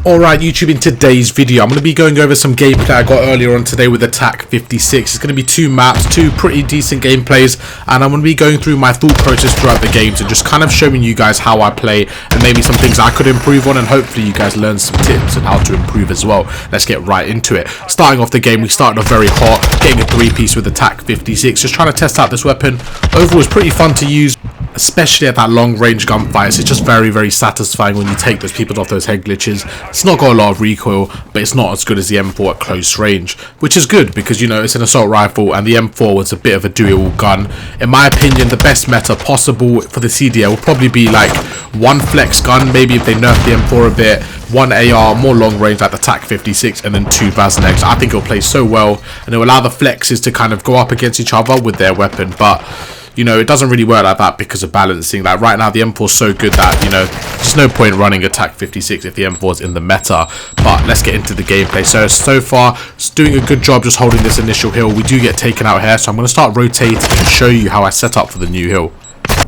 Alright YouTube, in today's video I'm going to be going over some gameplay I got earlier on today with Attack 56. It's going to be two maps, two pretty decent gameplays, and I'm going to be going through my thought process throughout the games and just kind of showing you guys how I play and maybe some things I could improve on, and hopefully you guys learn some tips on how to improve as well. Let's get right into it. Starting off the game, we started off very hot, getting a 3-piece with Attack 56, just trying to test out this weapon. Overall, it's pretty fun to use, especially at that long range gunfights. It's just very satisfying when you take those people off those head glitches. It's not got a lot of recoil, but it's not as good as the M4 at close range, which is good because, you know, it's an assault rifle and the M4 was a bit of a do-it-all gun. In my opinion, the best meta possible for the CDL will probably be like one flex gun, maybe if they nerf the M4 a bit, one AR, more long range like the TAC 56, and then two Baznegs. I think it'll play so well, and it'll allow the flexes to kind of go up against each other with their weapon, but you know, it doesn't really work like that because of balancing. Like right now, the M4 is so good that, you know, there's no point running Attack 56 if the M4 is in the meta. But let's get into the gameplay. So far, it's doing a good job just holding this initial hill. We do get taken out here, so I'm going to start rotating and show you how I set up for the new hill.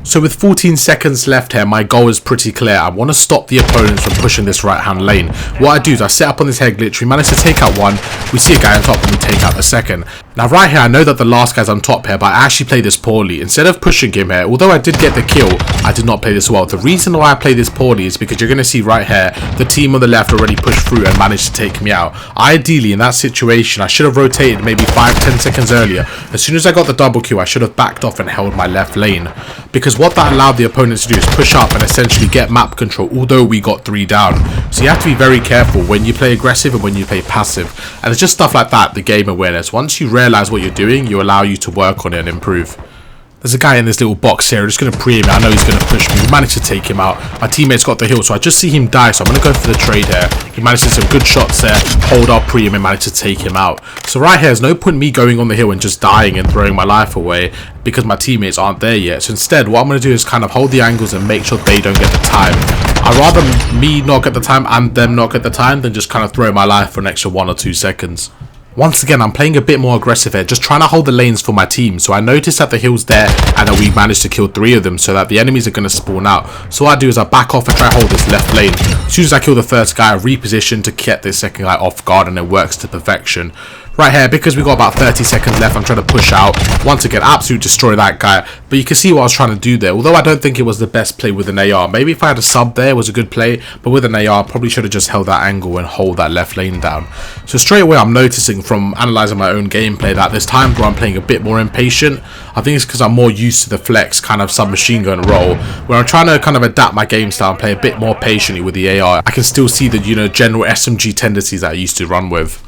So with 14 seconds left here, my goal is pretty clear. I want to stop the opponents from pushing this right hand lane. What I do is I set up on this head glitch, we manage to take out one, we see a guy on top and we take out the second. Now right here, I know that the last guy's on top here, but I actually played this poorly. Instead of pushing him here, although I did get the kill, I did not play this well. The reason why I play this poorly is because you're going to see right here, the team on the left already pushed through and managed to take me out. Ideally, in that situation, I should have rotated maybe 5-10 seconds earlier. As soon as I got the double kill, I should have backed off and held my left lane. Because what that allowed the opponents to do is push up and essentially get map control, although we got 3 down. So you have to be very careful when you play aggressive and when you play passive. And it's just stuff like that, the game awareness. Once you realize what you're doing, you allow you to work on it and improve. There's a guy in this little box here. I'm just going to pre him. I know he's going to push me. We managed to take him out. My teammate's got the hill, so I just see him die. So I'm going to go for the trade here. He managed to get some good shots there. Hold up, pre him, and managed to take him out. So right here, there's no point me going on the hill and just dying and throwing my life away because my teammates aren't there yet. So instead, what I'm going to do is kind of hold the angles and make sure they don't get the time. I'd rather me not get the time and them not get the time than just kind of throw my life for an extra 1 or 2 seconds. Once again, I'm playing a bit more aggressive here, just trying to hold the lanes for my team. So I noticed that the hill's there and that we managed to kill 3 of them so that the enemies are going to spawn out. So what I do is I back off and try to hold this left lane. As soon as I kill the first guy, I reposition to get this second guy off guard, and it works to perfection. Right here, because we got about 30 seconds left, I'm trying to push out. Once again, absolutely destroy that guy. But you can see what I was trying to do there. Although I don't think it was the best play with an AR. Maybe if I had a sub there, it was a good play. But with an AR, I probably should have just held that angle and hold that left lane down. So straight away, I'm noticing from analysing my own gameplay that there's times where I'm playing a bit more impatient. I think it's because I'm more used to the flex kind of submachine gun role, where I'm trying to kind of adapt my game style and play a bit more patiently with the AR. I can still see the, you know, general SMG tendencies that I used to run with.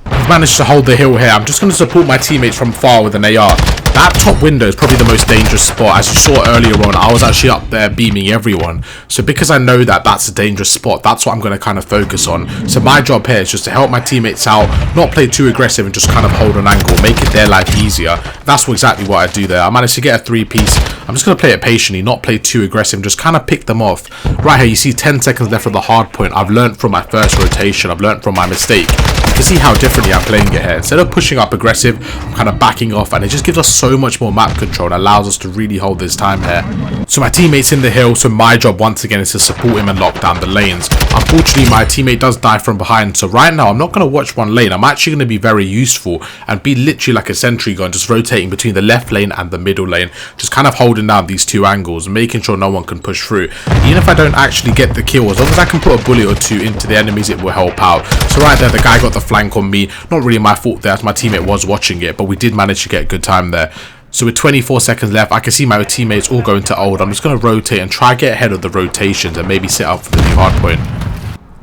I've managed to hold the hill here. I'm just going to support my teammates from far with an AR. That top window is probably the most dangerous spot. As you saw earlier on, I was actually up there beaming everyone. So because I know that that's a dangerous spot, that's what I'm going to kind of focus on. So my job here is just to help my teammates out, not play too aggressive and just kind of hold an angle, make it their life easier. That's exactly what I do there. I managed to get a 3-piece. I'm just going to play it patiently, not play too aggressive, just kind of pick them off. Right here, you see 10 seconds left of the hard point. I've learned from my first rotation. I've learned from my mistake. You can see how differently I'm playing it here. Instead of pushing up aggressive, I'm kind of backing off, and it just gives us so much more map control and allows us to really hold this time here. So my teammate's in the hill, so my job once again is to support him and lock down the lanes. Unfortunately, my teammate does die from behind, so right now I'm not going to watch one lane. I'm actually going to be very useful and be literally like a sentry gun, just rotating between the left lane and the middle lane, just kind of holding down these 2 angles, making sure no one can push through. Even if I don't actually get the kill, as long as I can put a bullet or 2 into the enemies, it will help out. So right there, the guy got the flank on me. Not really my fault there, as my teammate was watching it, but we did manage to get a good time there. So with 24 seconds left, I can see my teammates all going to ult. I'm just going to rotate and try to get ahead of the rotations and maybe set up for the new hard point.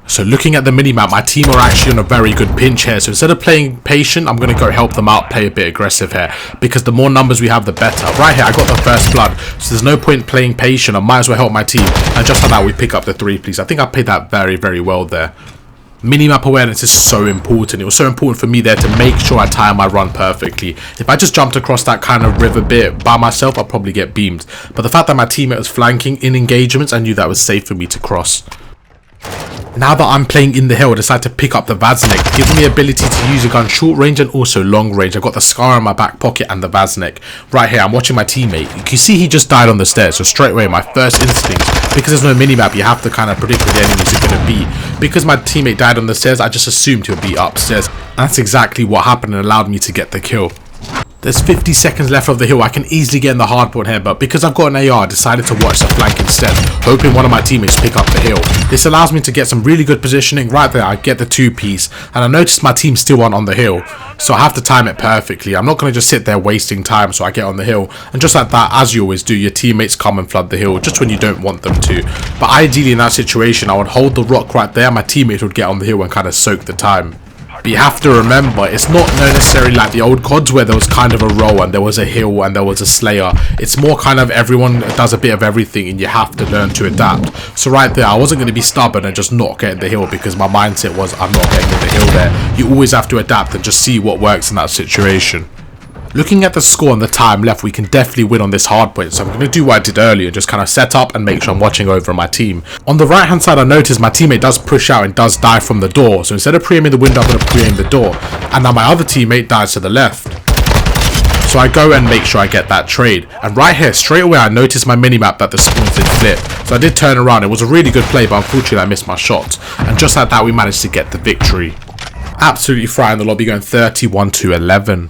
So looking at the minimap, my team are actually on a very good pinch here. So instead of playing patient, I'm going to go help them out, play a bit aggressive here. Because the more numbers we have, the better. Right here, I got the first blood. So there's no point playing patient. I might as well help my team. And just like that, we pick up the 3-piece. I think I played that very well there. Minimap awareness is so important. It was so important for me there to make sure I time my run perfectly. If I just jumped across that kind of river bit by myself, I'd probably get beamed. But the fact that my teammate was flanking in engagements, I knew that was safe for me to cross. Now that I'm playing in the hill, I decided to pick up the Vaznik. It gives me the ability to use a gun short range and also long range. I've got the Scar in my back pocket and the Vaznik. Right here, I'm watching my teammate. You can see he just died on the stairs. So straight away, my first instinct, because there's no minimap, you have to kind of predict where the enemies are going to be. Because my teammate died on the stairs, I just assumed he'll be upstairs. And that's exactly what happened and allowed me to get the kill. There's 50 seconds left of the hill. I can easily get in the hard point here, but because I've got an AR, I decided to watch the flank instead, hoping one of my teammates pick up the hill. This allows me to get some really good positioning. Right there, I get the 2-piece, and I noticed my team still aren't on the hill, so I have to time it perfectly. I'm not going to just sit there wasting time, so I get on the hill, and just like that, as you always do, your teammates come and flood the hill just when you don't want them to. But ideally in that situation, I would hold the rock right there, my teammates would get on the hill and kind of soak the time. But you have to remember, it's not necessarily like the old CODs where there was kind of a row and there was a hill and there was a slayer. It's more kind of everyone does a bit of everything and you have to learn to adapt. So right there, I wasn't going to be stubborn and just not get in the hill because my mindset was I'm not getting in the hill there. You always have to adapt and just see what works in that situation. Looking at the score and the time left, we can definitely win on this hardpoint, so I'm going to do what I did earlier and just kind of set up and make sure I'm watching over my team. On the right hand side, I noticed my teammate does push out and does die from the door, so instead of pre-aiming the window, I'm going to pre-aim the door, and now my other teammate dies to the left. So I go and make sure I get that trade, and right here, straight away I noticed my minimap that the spawns did flip, so I did turn around. It was a really good play, but unfortunately I missed my shot, and just like that we managed to get the victory. Absolutely frying the lobby, going 31-11.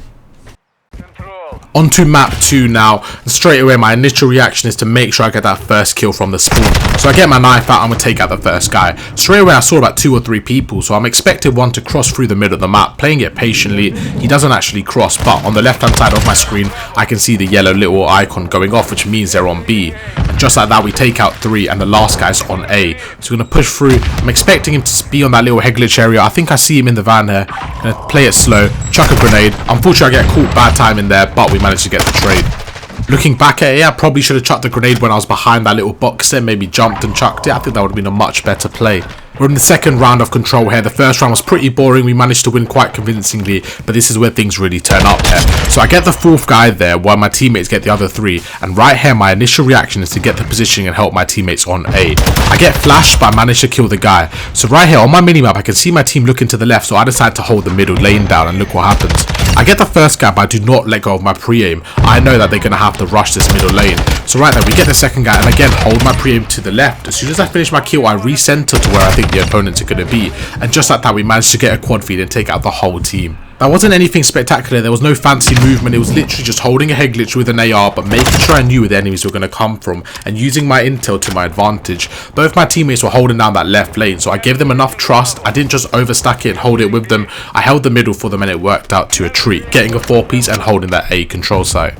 Onto map 2 now, and straight away my initial reaction is to make sure I get that first kill from the spawn. So I get my knife out, I'm going to take out the first guy. Straight away I saw about 2 or 3 people, so I'm expecting one to cross through the middle of the map, playing it patiently. He doesn't actually cross, but on the left hand side of my screen I can see the yellow little icon going off, which means they're on B. And just like that we take out 3 and the last guy's on A. So we're going to push through. I'm expecting him to be on that little head glitch area. I think I see him in the van here. I'm going to play it slow, chuck a grenade. Unfortunately I get caught bad time in there, but we managed to get the trade. Looking back at it, I probably should have chucked the grenade when I was behind that little box there, maybe jumped and chucked it. I think that would have been a much better play. We're in the second round of control here. The first round was pretty boring. We managed to win quite convincingly, but this is where things really turn up here. So I get the 4th guy there while my teammates get the other 3, and right here my initial reaction is to get the positioning and help my teammates on A. I get flashed, but I managed to kill the guy. So right here on my minimap I can see my team looking to the left, so I decide to hold the middle lane down, and look what happens. I get the first guy, but I do not let go of my pre-aim. I know that they're going to have to rush this middle lane. So right there, we get the second guy, and again, hold my pre-aim to the left. As soon as I finish my kill, I recenter to where I think the opponents are going to be. And just like that, we managed to get a quad feed and take out the whole team. That wasn't anything spectacular. There was no fancy movement. It was literally just holding a head glitch with an AR, but making sure I knew where the enemies were going to come from and using my intel to my advantage. Both my teammates were holding down that left lane, so I gave them enough trust. I didn't just overstack it and hold it with them. I held the middle for them and it worked out to a treat, getting a 4-piece and holding that A control site.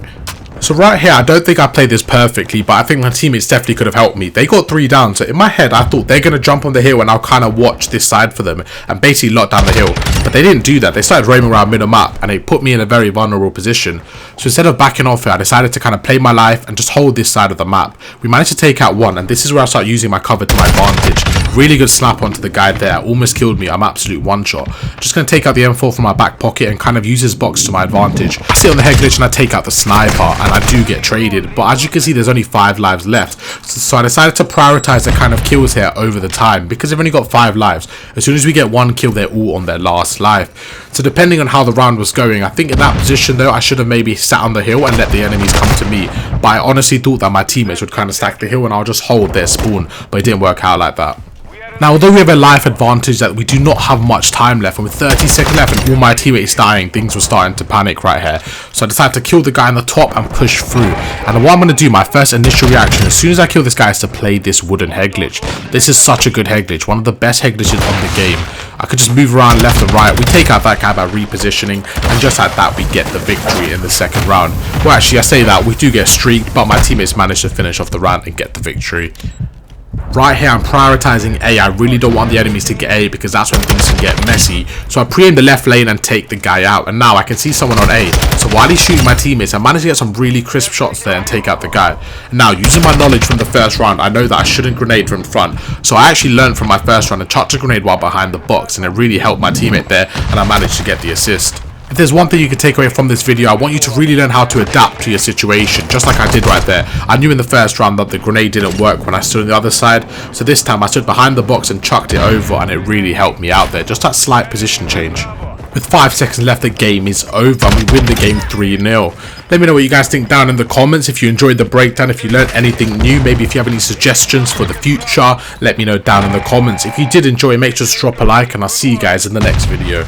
So right here, I don't think I played this perfectly, but I think my teammates definitely could have helped me. They got 3 down, so in my head, I thought they're going to jump on the hill and I'll kind of watch this side for them and basically lock down the hill. But they didn't do that. They started roaming around middle map and they put me in a very vulnerable position. So instead of backing off here, I decided to kind of play my life and just hold this side of the map. We managed to take out 1, and this is where I start using my cover to my advantage. Really good slap onto the guy there. Almost killed me. I'm absolute one-shot. Just going to take out the M4 from my back pocket and kind of use his box to my advantage. I sit on the head glitch and I take out the sniper, and I do get traded. But as you can see, there's only 5 lives left. So I decided to prioritize the kind of kills here over the time because I've only got 5 lives. As soon as we get 1 kill, they're all on their last life. So depending on how the round was going, I think in that position though, I should have maybe sat on the hill and let the enemies come to me. But I honestly thought that my teammates would kind of stack the hill and I'll just hold their spawn. But it didn't work out like that. Now, although we have a life advantage that we do not have much time left, and with 30 seconds left and all my teammates dying, things were starting to panic right here. So I decided to kill the guy on the top and push through. And what I'm going to do, my first initial reaction, as soon as I kill this guy, is to play this wooden head glitch. This is such a good head glitch, one of the best head glitches on the game. I could just move around left and right. We take out that guy by repositioning, and just like that, we get the victory in the second round. Well, actually, I say that, we do get streaked, but my teammates managed to finish off the round and get the victory. Right here, I'm prioritizing A. I really don't want the enemies to get A because that's when things can get messy. So I pre-aim the left lane and take the guy out. And now I can see someone on A. So while he's shooting my teammates, I managed to get some really crisp shots there and take out the guy. Now, using my knowledge from the first round, I know that I shouldn't grenade from front. So I actually learned from my first round and chucked a grenade while behind the box. And it really helped my teammate there. And I managed to get the assist. If there's one thing you could take away from this video, I want you to really learn how to adapt to your situation, just like I did right there. I knew in the first round that the grenade didn't work when I stood on the other side, so this time I stood behind the box and chucked it over, and it really helped me out there, just that slight position change. With 5 seconds left, the game is over and we win the game 3-0. Let me know what you guys think down in the comments. If you enjoyed the breakdown, if you learned anything new, maybe if you have any suggestions for the future, let me know down in the comments. If you did enjoy, make sure to drop a like, and I'll see you guys in the next video.